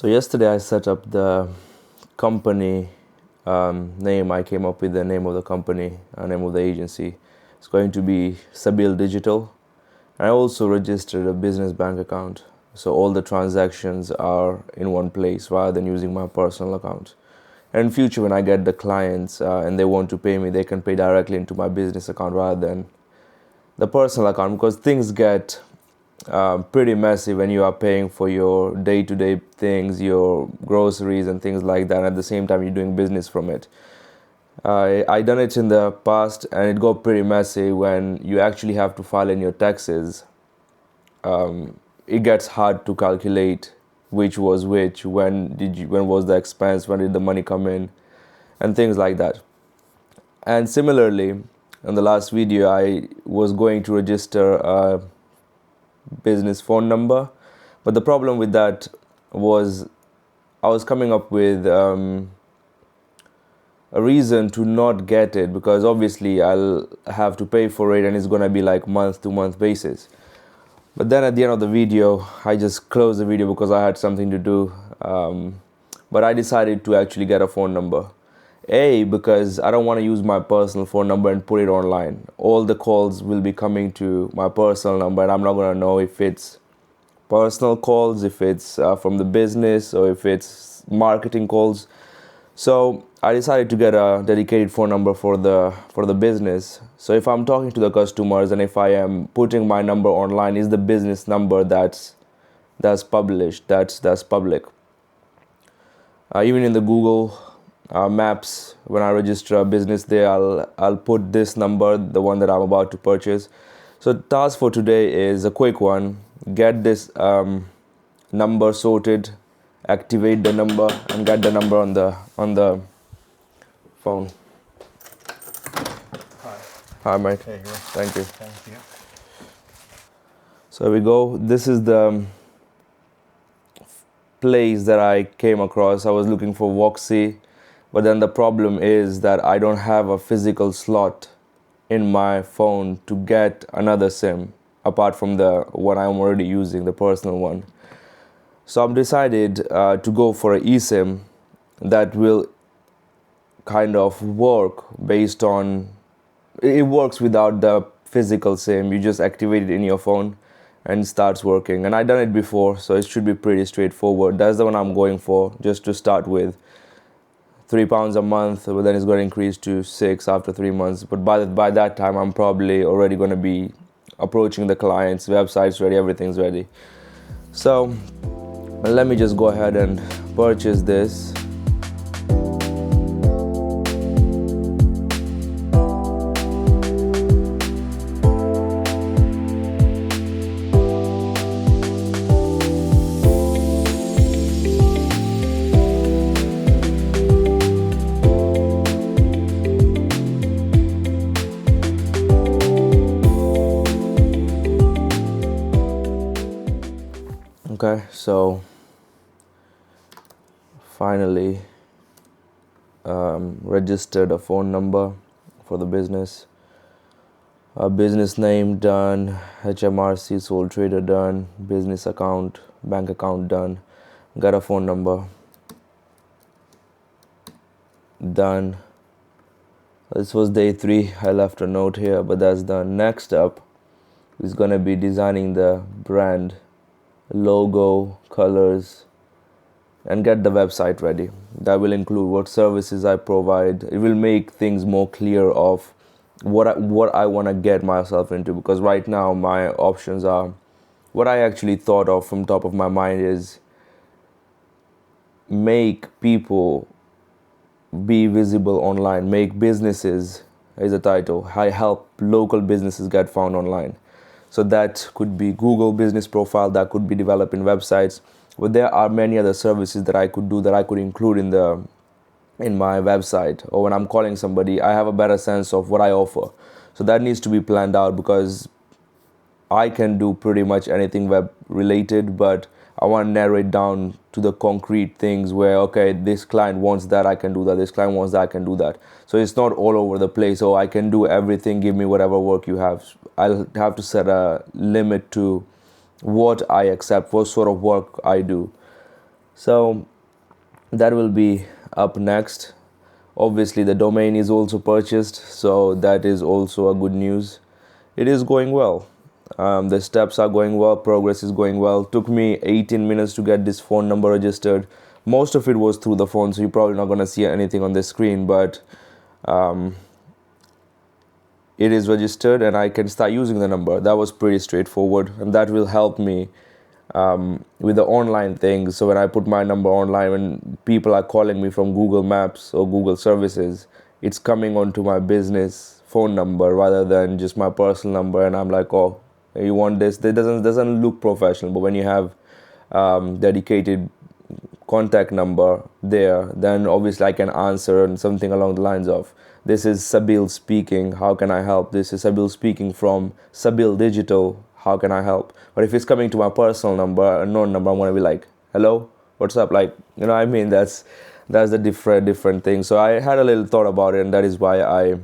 So yesterday I set up the company name. I came up with the name of the company, name of the agency. It's going to be Sabil Digital. I also registered a business bank account. So all the transactions are in one place rather than using my personal account. And in future, when I get the clients and they want to pay me, they can pay directly into my business account rather than the personal account, because things get pretty messy when you are paying for your day-to-day things, your groceries and things like that. And at the same time, you're doing business from it. I done it in the past, and it got pretty messy when you actually have to file in your taxes. It gets hard to calculate which was which, when was the expense, when did the money come in, and things like that. And similarly, in the last video, I was going to register a business phone number, but the problem with that was I was coming up with a reason to not get it, because obviously I'll have to pay for it and it's going to be like month to month basis. But then at the end of the video, I just closed the video because I had something to do. But I decided to actually get a phone number. Because I don't want to use my personal phone number and put it online. All the calls will be coming to my personal number, and I'm not going to know if it's personal calls, if it's from the business, or if it's marketing calls. So I decided to get a dedicated phone number for the business. So if I'm talking to the customers and if I am putting my number online, is the business number that's published, that's public. Even in the Google Maps, when I register a business there, I'll put this number, the one that I'm about to purchase. So the task for today is a quick one. Get this number sorted, activate the number, and get the number on the phone. Hi. Hi, mate. There you go. Thank you. Thank you. So here we go. This is the place that I came across. I was looking for Voxy, but then the problem is that I don't have a physical slot in my phone to get another SIM apart from the one I'm already using, the personal one. So I've decided to go for an eSIM that will kind of work based on, it works without the physical SIM. You just activate it in your phone and it starts working. And I've done it before, so it should be pretty straightforward. That's the one I'm going for, just to start with. £3 a month, but then it's going to increase to 6 after 3 months. But by that time, I'm probably already going to be approaching the clients, websites ready, everything's ready. So let me just go ahead and purchase this. Okay, so finally registered a phone number for the business. A business name done, HMRC sole trader done, business account, bank account done, got a phone number done. This was day 3. I left a note here, but that's done. Next up is gonna be designing the brand, logo, colors, and get the website ready. That will include what services I provide. It will make things more clear of what I want to get myself into, because right now my options are, what I actually thought of from top of my mind is make people be visible online, make businesses, is a title. I help local businesses get found online. So that could be Google business profile, that could be developing websites. But there are many other services that I could do, that I could include in my website. Or when I'm calling somebody, I have a better sense of what I offer. So that needs to be planned out, because I can do pretty much anything web related, but I want to narrow it down to the concrete things where, okay, this client wants that, I can do that. This client wants that, I can do that. So it's not all over the place. Oh, I can do everything. Give me whatever work you have. I'll have to set a limit to what I accept, what sort of work I do. So that will be up next. Obviously the domain is also purchased, so that is also a good news. It is going well. The steps are going well, progress is going well. Took me 18 minutes to get this phone number registered. Most of it was through the phone, so you're probably not going to see anything on the screen, but it is registered and I can start using the number. That was pretty straightforward, and that will help me with the online things. So when I put my number online, when people are calling me from Google Maps or Google services, it's coming onto my business phone number rather than just my personal number. And I'm like, oh, you want this? That doesn't look professional. But when you have dedicated contact number there, then obviously I can answer and something along the lines of, this is Sabil speaking, how can I help? This is Sabil speaking from Sabil Digital, how can I help? But if it's coming to my personal number, a known number, I'm going to be like, hello, what's up? Like, you know what I mean? That's the different thing. So I had a little thought about it, and that is why I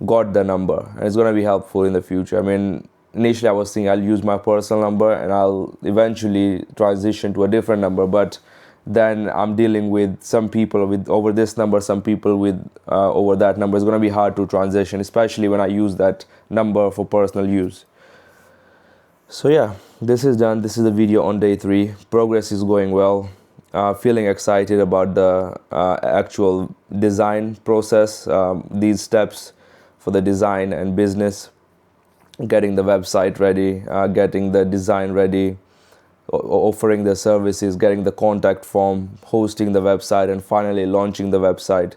got the number. And it's going to be helpful in the future. I mean, initially I was thinking I'll use my personal number and I'll eventually transition to a different number, but then I'm dealing with some people with over this number, some people with over that number. It's going to be hard to transition, especially when I use that number for personal use. So yeah, this is done. This is the video on day 3. Progress is going well. Feeling excited about the actual design process, these steps for the design and business, getting the website ready, getting the design ready, offering the services, getting the contact form, hosting the website, and finally launching the website.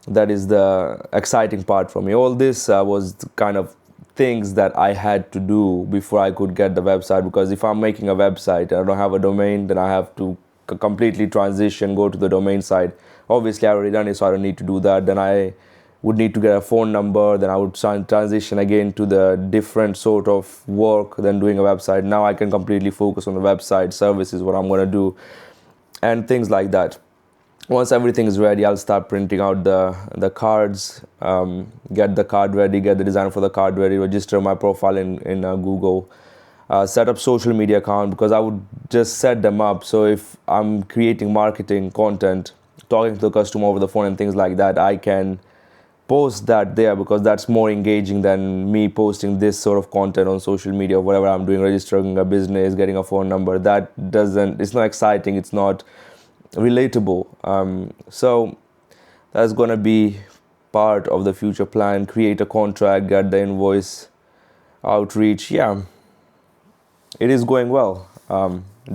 That is the exciting part for me. All this was kind of things that I had to do before I could get the website, because if I'm making a website and I don't have a domain, then I have to completely transition, go to the domain side. Obviously I already done it, so I don't need to do that. Then I would need to get a phone number, then I would transition again to the different sort of work than doing a website. Now I can completely focus on the website services, what I'm going to do, and things like that. Once everything is ready, I'll start printing out the cards, get the card ready, get the design for the card ready, register my profile in Google, set up social media account, because I would just set them up. So if I'm creating marketing content, talking to the customer over the phone and things like that, I can post that there, because that's more engaging than me posting this sort of content on social media or whatever I'm doing, registering a business, getting a phone number. It's not exciting, it's not relatable. So that's going to be part of the future plan. Create a contract, get the invoice, outreach. Yeah, it is going well.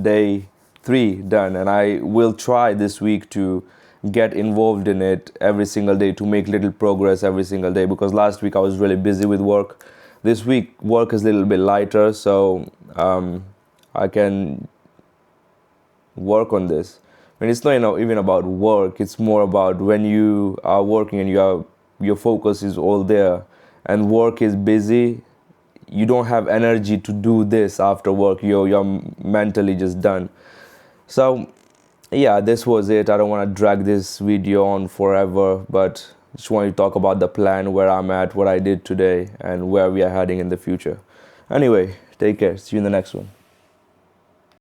Day 3 done, and I will try this week to get involved in it every single day, to make little progress every single day, because last week I was really busy with work. This week work is a little bit lighter, so I can work on this. I mean, it's not even about work, it's more about when you are working and your focus is all there and work is busy, you don't have energy to do this after work. You're mentally just done. So yeah, this was it. I don't want to drag this video on forever, but just want to talk about the plan, where I'm at, what I did today, and where we are heading in the future. Anyway, take care. See you in the next one.